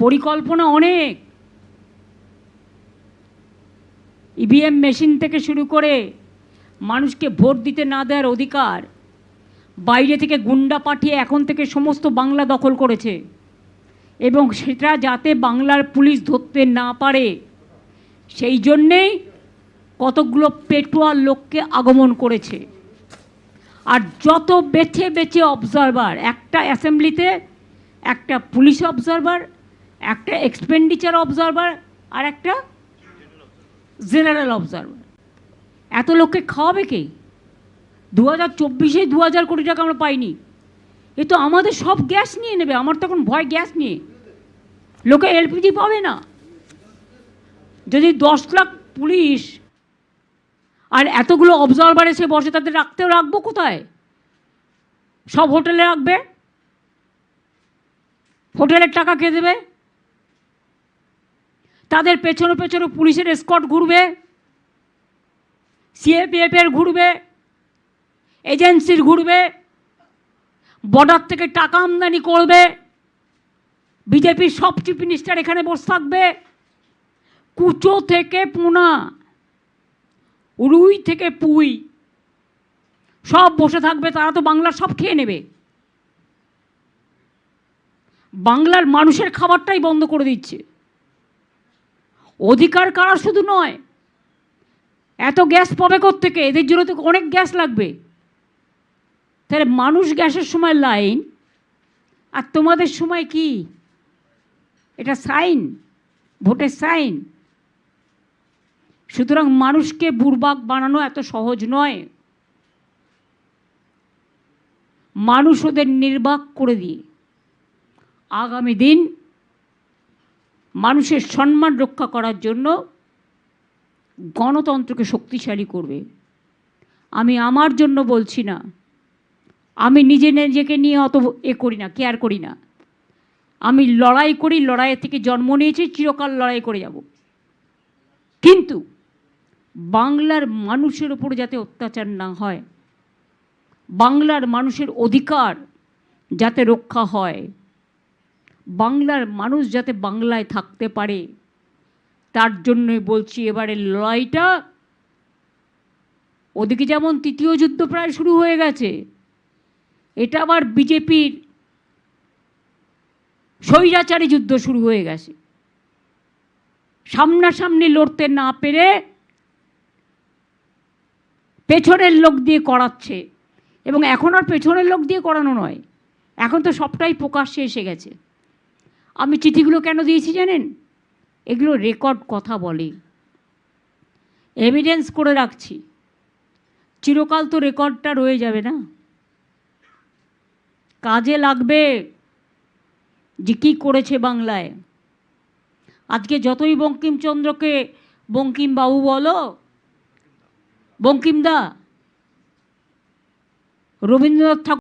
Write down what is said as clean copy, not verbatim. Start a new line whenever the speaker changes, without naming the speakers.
পরিকল্পনা অনেক। EVM machine থেকে শুরু করে মানুষকে ভোট দিতে না দেওয়ার অধিকার, বাইরে থেকে গুন্ডা পাঠিয়ে এখন থেকে সমস্ত বাংলা দখল করেছে, এবং সেটা যাতে বাংলার পুলিশ ধরতে না পারে সেই জন্যেই কতগুলো পেটুয়া লোককে আগমন করেছে। আর যত বেছে বেছে অবজারভার, একটা অ্যাসেম্বলিতে একটা পুলিশ অবজারভার, একটা এক্সপেন্ডিচার অবজারভার, আর একটা জেনারেল অবজারভার, এত লোককে খাওয়াবে কে? 2024-এ 2000 কোটি টাকা আমরা পাইনি। এ তো আমাদের সব গ্যাস নিয়ে নেবে। আমার তখন ভয় গ্যাস নিয়ে, লোকে এলপিজি পাবে না। যদি 10 লাখ পুলিশ আর এতগুলো অবজারভার এসে বসে, তাদের রাখবো কোথায়? সব হোটেলে রাখবে। হোটেলের টাকা কে দেবে? তাদের পেছনে পেছনে পুলিশের এসকর্ট ঘুরবে, সিএপিএফের ঘুরবে, এজেন্সির ঘুরবে, বর্ডার থেকে টাকা আমদানি করবে। বিজেপির সব চিফ মিনিস্টার এখানে বসে থাকবে। কুচো থেকে পোনা, রুই থেকে পুই সব বসে থাকবে। তারা তো বাংলার সব খেয়ে নেবে। বাংলার মানুষের খাবারটাই বন্ধ করে দিচ্ছে। অধিকার কারা শুধু নয়, এত গ্যাস পাবে কোত্থেকে? এদের জন্য তো অনেক গ্যাস লাগবে। তাহলে মানুষ গ্যাসের সময় লাইন, আর তোমাদের সময় কি? এটা সাইন, ভোটের সাইন। সুতরাং মানুষকে বুড়বাক বানানো এত সহজ নয়। মানুষ ওদের নির্বাক করে দিয়ে আগামী দিন মানুষের সম্মান রক্ষা করার জন্য গণতন্ত্রকে শক্তিশালী করবে। আমি আমার জন্য বলছি না, আমি নিজেকে নিয়ে অত করি না, কেয়ার করি না। আমি লড়াই করি, লড়াইয়ের থেকে জন্ম নিয়েছি, চিরকাল লড়াই করে যাব। কিন্তু বাংলার মানুষের উপর যাতে অত্যাচার না হয়, বাংলার মানুষের অধিকার যাতে রক্ষা হয়, বাংলার মানুষ যাতে বাংলায় থাকতে পারে, তার জন্যই বলছি এবারের লড়াইটা। ওদিকে যেমন তৃতীয় যুদ্ধ প্রায় শুরু হয়ে গেছে, এটা আবার বিজেপির স্বৈরাচারী যুদ্ধ শুরু হয়ে গেছে। সামনাসামনি লড়তে না পেরে পেছনের লোক দিয়ে করাচ্ছে। এবং এখন আর পেছনের লোক দিয়ে করানো নয়, এখন তো সবটাই প্রকাশ্যে এসে গেছে। আমি চিঠিগুলো কেন দিয়েছি জানেন? এগুলো রেকর্ড কথা বলে, এভিডেন্স করে রাখছি। চিরকাল তো রেকর্ডটা রয়ে যাবে না, কাজে লাগবে যে কী করেছে বাংলায়। আজকে যতই বঙ্কিমচন্দ্রকে বঙ্কিমবাবু বলো, বঙ্কিমদা, রবীন্দ্রনাথ ঠাকুর